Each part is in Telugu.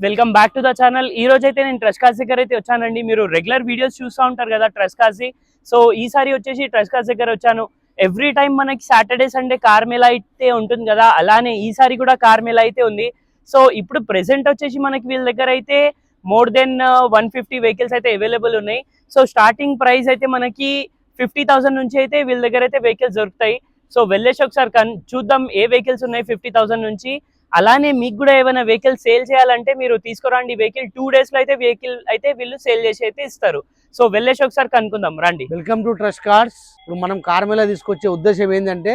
Welcome back to the channel. ఈ రోజు అయితే నేను ట్రెస్కాస్ దగ్గర అయితే వచ్చానండి. మీరు రెగ్యులర్ వీడియోస్ చూస్తూ ఉంటారు కదా ట్రెస్కాస్. సో ఈసారి వచ్చేసి ట్రెస్కాస్ దగ్గర వచ్చాను. ఎవ్రీ టైం మనకి సాటర్డే సండే కార్ మేళా అయితే ఉంటుంది కదా, అలానే ఈసారి కూడా కార్ మేళా అయితే ఉంది. సో ఇప్పుడు ప్రెసెంట్ వచ్చేసి మనకి వీళ్ళ దగ్గర అయితే మోర్ దెన్ 150 వెహికల్స్ అయితే అవైలబుల్ ఉన్నాయి. సో స్టార్టింగ్ ప్రైస్ అయితే మనకి 50,000 నుంచి అయితే వీళ్ళ దగ్గర అయితే వెహికల్స్ దొరుకుతాయి. సో వెళ్ళేసి ఒకసారి చూద్దాం ఏ వెహికల్స్ ఉన్నాయి 50,000 నుంచి. అలానే మీకు కూడా ఏమైనా వెహికల్ సేల్ చేయాలంటే మీరు తీసుకురండి. వెహికల్ 2 days లో అయితే వెహికల్ అయితే వీళ్ళు సేల్ చేసి అయితే ఇస్తారు. సో వెళ్ళేసి ఒకసారి కనుక్కుందాం రండి. Welcome to trust cars. ఇప్పుడు మనం కార్ మేళా తీసుకొచ్చే ఉద్దేశం ఏంటంటే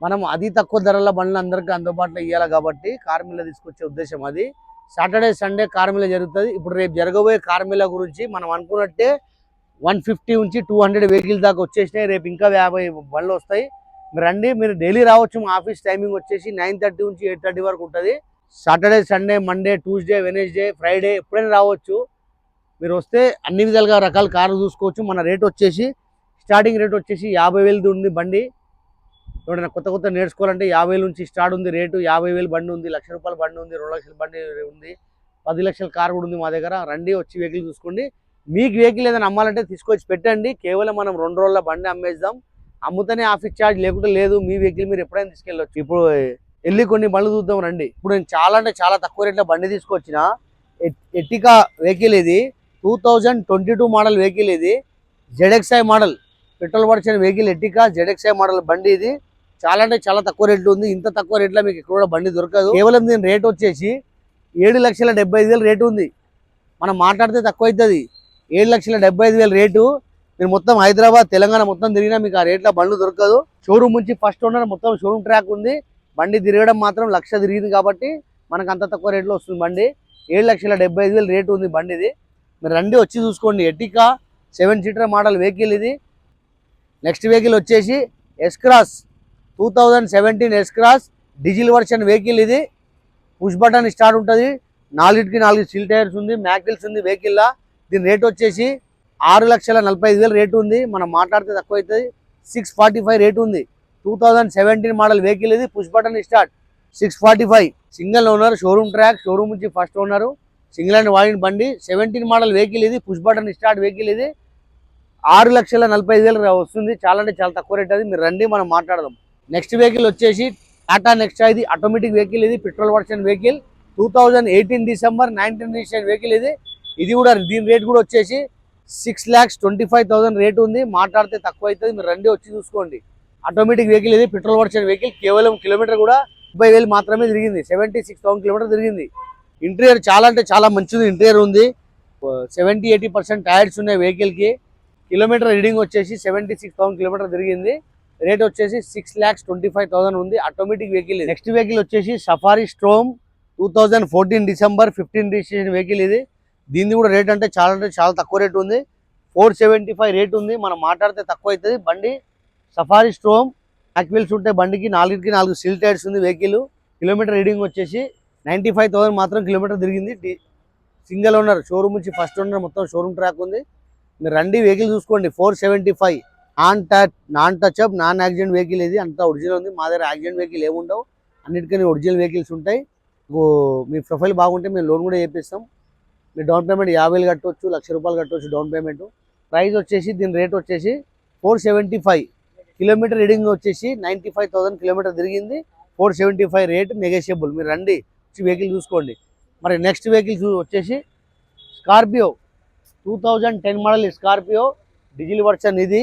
మనం అతి తక్కువ ధరల బండ్లు అందరికీ అందుబాటులో ఇవ్వాలి కాబట్టి కార్ మేళా తీసుకొచ్చే ఉద్దేశం అది. సాటర్డే సండే కార్ మేళా జరుగుతుంది. ఇప్పుడు రేపు జరగబోయే కార్ మేళా గురించి మనం అనుకున్నట్టే 150 నుంచి 200 వెహికల్ దాకా వచ్చేసినాయి. రేపు ఇంకా 50 బండ్లు వస్తాయి. మీరు రండి, మీరు డైలీ రావచ్చు. మా ఆఫీస్ టైమింగ్ వచ్చేసి 9:30 నుంచి 8:30 వరకు ఉంటుంది. Saturday Sunday Monday Tuesday Wednesday Friday ఎప్పుడైనా రావచ్చు. మీరు వస్తే అన్ని విధాలుగా రకాల కార్లు చూసుకోవచ్చు. మన రేట్ వచ్చేసి స్టార్టింగ్ రేట్ వచ్చేసి 50,000 ఉంది బండి. ఎవరైనా కొత్త నేర్చుకోవాలంటే 50,000 నుంచి స్టార్ట్ ఉంది రేటు. 50,000 బండి ఉంది, ₹1,00,000 బండి ఉంది, 2 లక్షల బండి ఉంది, 10 లక్షల కార్ కూడా ఉంది మా దగ్గర. రండి, వచ్చి వెహికల్ చూసుకోండి. మీకు వెహికల్ ఏదైనా అమ్మాలంటే తీసుకొచ్చి పెట్టండి. కేవలం మనం 2 రోజుల బండి అమ్మేద్దాం. అమ్ముతనే ఆఫీస్ ఛార్జ్ లేకుంటే లేదు. మీ వెహికల్ మీరు ఎప్పుడైనా తీసుకెళ్ళవచ్చు. ఇప్పుడు వెళ్ళి కొన్ని బండ్లు చూద్దాం రండి. ఇప్పుడు నేను చాలా తక్కువ రేట్లో బండి తీసుకొచ్చిన ఎర్టికా వెహికల్. ఇది 2022 మోడల్ వెహికల్. ఇది ZXi model petrol version vehicle. Ertiga ZXi model బండి. ఇది చాలా తక్కువ రేట్లో ఉంది. ఇంత తక్కువ రేట్లో మీకు ఎక్కడ కూడా బండి దొరకదు. కేవలం దీని రేట్ వచ్చేసి 7,75,000 రేటు ఉంది. మనం మాట్లాడితే తక్కువ అవుతుంది. 7,75,000 రేటు. మీరు మొత్తం హైదరాబాద్ తెలంగాణ మొత్తం తిరిగినా మీకు ఆ రేట్లో బండ్లు దొరకదు. షోరూమ్ నుంచి ఫస్ట్ ఓనర్ మొత్తం షోరూమ్ ట్రాక్ ఉంది. బండి తిరగడం మాత్రం 1,00,000 తిరిగింది కాబట్టి మనకు అంత తక్కువ రేట్లో వస్తుంది బండి. 7,75,000 రేటు ఉంది బండి. ఇది మీరు రండి, వచ్చి చూసుకోండి. ఎర్టికా 7 సీటర్ మోడల్ వెహికల్ ఇది. నెక్స్ట్ వెహికల్ వచ్చేసి S-Cross 2017 S-Cross diesel version vehicle. ఇది పుష్ బటన్ స్టార్ట్ ఉంటుంది. 4 స్టీల్ టైర్స్ ఉంది, మ్యాగ్విల్స్ ఉంది వెహికల్. దీని రేట్ వచ్చేసి 6,45,000 రేటు ఉంది. మనం మాట్లాడితే తక్కువ అవుతుంది. 645 రేటు ఉంది. 2017 మోడల్ వెహికల్. ఇది push button start. 645 single owner, showroom track, showroom నుంచి ఫస్ట్ ఓనర్, సింగిల్ అండ్ వాడిన బండి. 17 మోడల్ వెహికల్. ఇది పుష్ బటన్ స్టార్ట్ వెహికల్. ఇది 6,45,000 వస్తుంది. చాలా తక్కువ రేట్ అది. మీరు రండి, మనం మాట్లాడదాం. నెక్స్ట్ వెహికల్ వచ్చేసి టాటా నెక్స్ట్. ఇది ఆటోమేటిక్ వెహికల్. ఇది petrol version vehicle. 2018 December 19 registration vehicle. ఇది కూడా దీని రేట్ కూడా వచ్చేసి 6,25,000 రేటు ఉంది. మాట్లాడితే తక్కువ అవుతుంది. మీరు రండి, వచ్చి చూసుకోండి. Automatic vehicle. ఇది పెట్రోల్ వర్షన్ వెహికల్. కేవలం కిలోమీటర్ కూడా 30,000 మాత్రమే తిరిగింది. 76,000 కిలోమీటర్ తిరిగింది. ఇంటీరియర్ చాలా మంచిది. ఇంటీరియర్ ఉంది. 70-80% టైర్స్ ఉన్నాయి వెహికల్కి. కిలోమీటర్ రీడింగ్ వచ్చేసి 76,000 కిలోమీటర్ తిరిగింది. రేట్ వచ్చేసి 6,25,000 ఉంది. Automatic vehicle. నెక్స్ట్ వెహికల్ వచ్చేసి safari storm 2014 December 15 registration vehicle. ఇది దీన్ని కూడా రేట్ అంటే చాలా తక్కువ రేటు ఉంది. 475 రేట్ ఉంది. మనం మాట్లాడితే తక్కువ అవుతుంది. బండి సఫారీ స్ట్రోమ్ మ్యాగ్విల్స్ ఉంటాయి బండికి. 4 స్టీల్ టైర్స్ ఉంది వెహికల్. కిలోమీటర్ రీడింగ్ వచ్చేసి 95,000 మాత్రం కిలోమీటర్ తిరిగింది. సింగిల్ ఓనర్, షోరూమ్ నుంచి ఫస్ట్ ఓనర్, మొత్తం షోరూమ్ ట్రాక్ ఉంది. మీరు రండి, వెహికల్ చూసుకోండి. 475 non touch up, non accident vehicle. ఇది అంతా ఒరిజినల్ ఉంది. మా దగ్గర యాక్సిడెంట్ వెహికల్ ఏముండవు. అన్నిటికీ ఒరిజినల్ వెహికల్స్ ఉంటాయి. మీ ప్రొఫైల్ బాగుంటే మేము లోన్ కూడా చేపిస్తాం. మీరు డౌన్ పేమెంట్ 50,000 కట్టవచ్చు, ₹1,00,000 కట్టవచ్చు డౌన్ పేమెంట్. ప్రైస్ వచ్చేసి దీని రేట్ వచ్చేసి 475. కిలోమీటర్ రీడింగ్ వచ్చేసి 95,000 కిలోమీటర్ తిరిగింది. 475 రేట్ నెగోషియబుల్. మీరు రండి, వచ్చి వెహికల్ చూసుకోండి. మరి నెక్స్ట్ వెహికల్ వచ్చేసి Scorpio 2010 model Scorpio diesel version. ఇది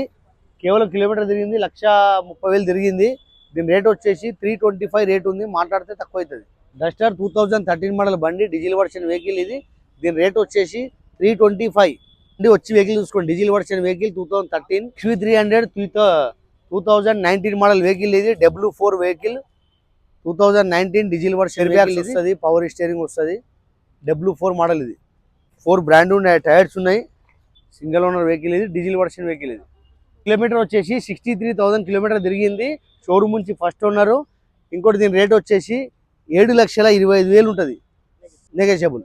కేవలం కిలోమీటర్ తిరిగింది 1,30,000 తిరిగింది. దీని రేట్ వచ్చేసి 325 రేట్ ఉంది. మాట్లాడితే తక్కువ అవుతుంది. డస్టర్ 2013 మోడల్ బండి, డీజిల్ వర్షన్ వెహికల్. ఇది దీని రేట్ వచ్చేసి 325. వచ్చి వెహికల్ చూసుకోండి. Diesel version vehicle 2013 XV300 2019 model vehicle. ఇది W4 vehicle 2019 diesel version vehicle వస్తుంది. పవర్ స్టీరింగ్ వస్తుంది. W4 model. ఇది 4 బ్రాండ్ ఉన్నాయి, టైర్స్ ఉన్నాయి. Single owner vehicle. ఇది డీజిల్ వర్షన్ వెహికల్. ఇది కిలోమీటర్ వచ్చేసి 63,000 కిలోమీటర్ తిరిగింది. షోరూమ్ నుంచి ఫస్ట్ ఓనరు. ఇంకోటి దీని రేట్ వచ్చేసి 7,25,000 ఉంటుంది నెగోషియబుల్.